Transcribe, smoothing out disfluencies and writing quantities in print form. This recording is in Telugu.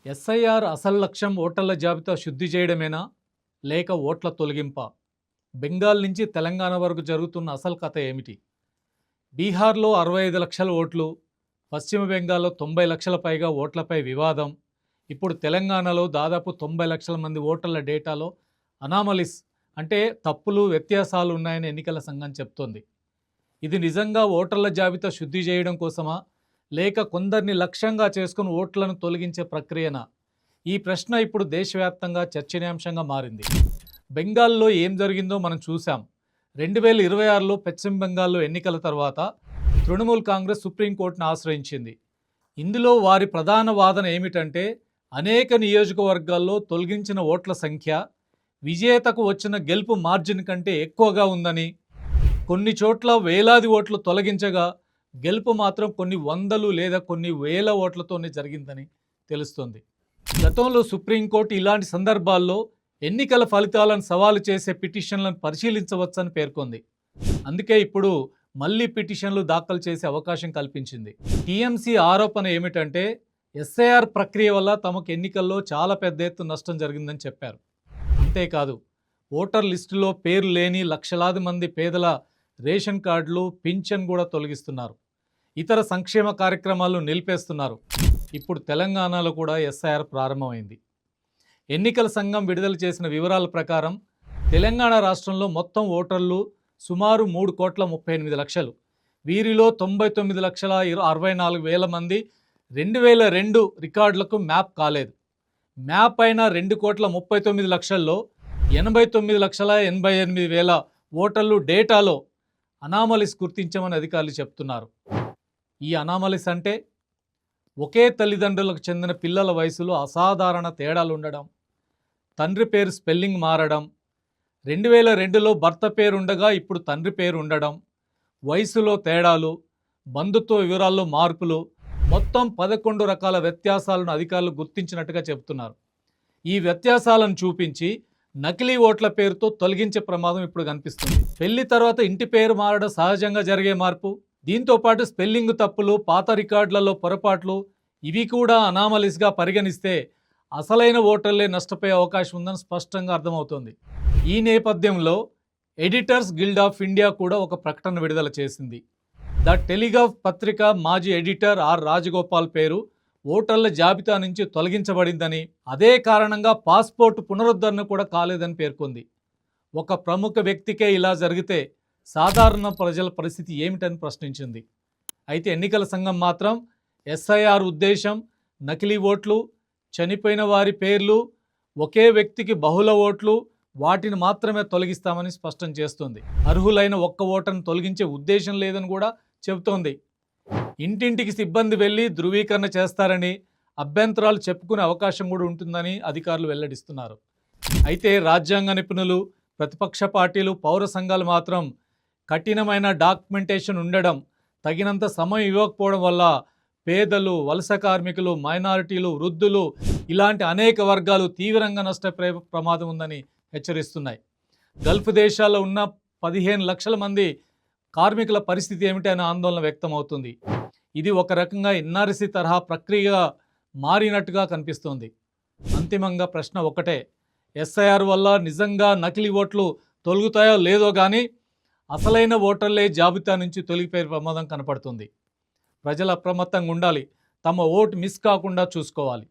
ఎస్ఐఆర్ అసలు లక్ష్యం ఓటర్ల జాబితా శుద్ధి చేయడమేనా లేక ఓట్ల తొలగింపా? బెంగాల్ నుంచి తెలంగాణ వరకు జరుగుతున్న అసలు కథ ఏమిటి? బీహార్లో 65 లక్షల ఓట్లు, పశ్చిమ బెంగాల్లో 90 లక్షల పైగా ఓట్లపై వివాదం. ఇప్పుడు తెలంగాణలో దాదాపు 90 లక్షల మంది ఓటర్ల డేటాలో అనామలీస్ అంటే తప్పులు వ్యత్యాసాలు ఉన్నాయని ఎన్నికల సంఘం చెప్తోంది. ఇది నిజంగా ఓటర్ల జాబితా శుద్ధి చేయడం కోసమా లేక కొందరిని లక్ష్యంగా చేసుకుని ఓట్లను తొలగించే ప్రక్రియనా? ఈ ప్రశ్న ఇప్పుడు దేశవ్యాప్తంగా చర్చనీయాంశంగా మారింది. బెంగాల్లో ఏం జరిగిందో మనం చూసాం. 2026లో పశ్చిమ బెంగాల్లో ఎన్నికల తర్వాత తృణమూల్ కాంగ్రెస్ సుప్రీంకోర్టును ఆశ్రయించింది. ఇందులో వారి ప్రధాన వాదన ఏమిటంటే అనేక నియోజకవర్గాల్లో తొలగించిన ఓట్ల సంఖ్య విజేతకు వచ్చిన గెలుపు మార్జిన్ కంటే ఎక్కువగా ఉందని, కొన్ని చోట్ల వేలాది ఓట్లు తొలగించగా గెలుపు మాత్రం కొన్ని వందలు లేదా కొన్ని వేల ఓట్లతోనే జరిగిందని తెలుస్తోంది. గతంలో సుప్రీంకోర్టు ఇలాంటి సందర్భాల్లో ఎన్నికల ఫలితాలను సవాలు చేసే పిటిషన్లను పరిశీలించవచ్చని పేర్కొంది. అందుకే ఇప్పుడు మళ్ళీ పిటిషన్లు దాఖలు చేసే అవకాశం కల్పించింది. టీఎంసీ ఆరోపణ ఏమిటంటే ఎస్ఐఆర్ ప్రక్రియ వల్ల తమకు ఎన్నికల్లో చాలా పెద్ద ఎత్తున నష్టం జరిగిందని చెప్పారు. అంతేకాదు, ఓటర్ లిస్టులో పేరు లేని లక్షలాది మంది పేదల రేషన్ కార్డులు, పింఛన్ కూడా తొలగిస్తున్నారు. ఇతర సంక్షేమ కార్యక్రమాలు నిలిపేస్తున్నారు. ఇప్పుడు తెలంగాణలో కూడా ఎస్ఐఆర్ ప్రారంభమైంది. ఎన్నికల సంఘం విడుదల చేసిన వివరాల ప్రకారం తెలంగాణ రాష్ట్రంలో మొత్తం ఓటర్లు సుమారు 3,38,00,000. వీరిలో 99,64,000 మంది 2002 రికార్డులకు మ్యాప్ కాలేదు. మ్యాప్ అయిన 2,39,00,000లో 89,88,000 ఓటర్లు డేటాలో అనామలీస్ గుర్తించమని అధికారులు చెప్తున్నారు. ఈ అనామలీస్ అంటే ఒకే తల్లిదండ్రులకు చెందిన పిల్లల వయసులో అసాధారణ తేడాలు ఉండడం, తండ్రి పేరు స్పెల్లింగ్ మారడం, 2002లో భర్త పేరు ఉండగా ఇప్పుడు తండ్రి పేరు ఉండడం, వయసులో తేడాలు, బంధుత్వ వివరాల్లో మార్పులు, మొత్తం 11 రకాల వ్యత్యాసాలను అధికారులు గుర్తించినట్టుగా చెబుతున్నారు. ఈ వ్యత్యాసాలను చూపించి నకిలీ ఓట్ల పేరుతో తొలగించే ప్రమాదం ఇప్పుడు కనిపిస్తుంది. పెళ్లి తర్వాత ఇంటి పేరు మారడం సహజంగా జరిగే మార్పు. దీంతో పాటు స్పెల్లింగ్ తప్పులు, పాత రికార్డులలో పొరపాట్లు ఇవి కూడా అనామలీస్గా పరిగణిస్తే అసలైన ఓటర్లే నష్టపోయే అవకాశం ఉందని స్పష్టంగా అర్థమవుతోంది. ఈ నేపథ్యంలో ఎడిటర్స్ గిల్డ్ ఆఫ్ ఇండియా కూడా ఒక ప్రకటన విడుదల చేసింది. ద టెలిగ్రాఫ్ పత్రిక మాజీ ఎడిటర్ ఆర్ రాజగోపాల్ పేరు ఓటర్ల జాబితా నుంచి తొలగించబడిందని, అదే కారణంగా పాస్పోర్ట్ పునరుద్ధరణ కూడా కాలేదని పేర్కొంది. ఒక ప్రముఖ వ్యక్తికే ఇలా జరిగితే సాధారణ ప్రజల పరిస్థితి ఏమిటని ప్రశ్నించింది. అయితే ఎన్నికల సంఘం మాత్రం ఎస్ఐఆర్ ఉద్దేశం నకిలీ ఓట్లు, చనిపోయిన వారి పేర్లు, ఒకే వ్యక్తికి బహుళ ఓట్లు, వాటిని మాత్రమే తొలగిస్తామని స్పష్టం చేస్తుంది. అర్హులైన ఒక్క ఓటర్ను తొలగించే ఉద్దేశం లేదని కూడా చెబుతోంది. ఇంటింటికి సిబ్బంది వెళ్ళి ధృవీకరణ చేస్తారని, అభ్యంతరాలు చెప్పుకునే అవకాశం కూడా ఉంటుందని అధికారులు వెల్లడిస్తున్నారు. అయితే రాజ్యాంగ నిపుణులు, ప్రతిపక్ష పార్టీలు, పౌర సంఘాలు మాత్రం కఠినమైన డాక్యుమెంటేషన్ ఉండడం, తగినంత సమయం ఇవ్వకపోవడం వల్ల పేదలు, వలస కార్మికులు, మైనారిటీలు, వృద్ధులు ఇలాంటి అనేక వర్గాలు తీవ్రంగా నష్టపోయే ప్రమాదం ఉందని హెచ్చరిస్తున్నాయి. గల్ఫ్ దేశాల్లో ఉన్న 15 లక్షల మంది కార్మికుల పరిస్థితి ఏమిటి అనే ఆందోళన వ్యక్తమవుతుంది. ఇది ఒక రకంగా ఎన్ఆర్సీ తరహా ప్రక్రియగా మారినట్టుగా కనిపిస్తోంది. అంతిమంగా ప్రశ్న ఒకటే, ఎస్ఐఆర్ వల్ల నిజంగా నకిలీ ఓట్లు తొలగుతాయో లేదో కానీ అసలైన ఓటర్లే జాబితా నుంచి తొలగిపోయే ప్రమాదం కనపడుతుంది. ప్రజలు అప్రమత్తంగా ఉండాలి. తమ ఓటు మిస్ కాకుండా చూసుకోవాలి.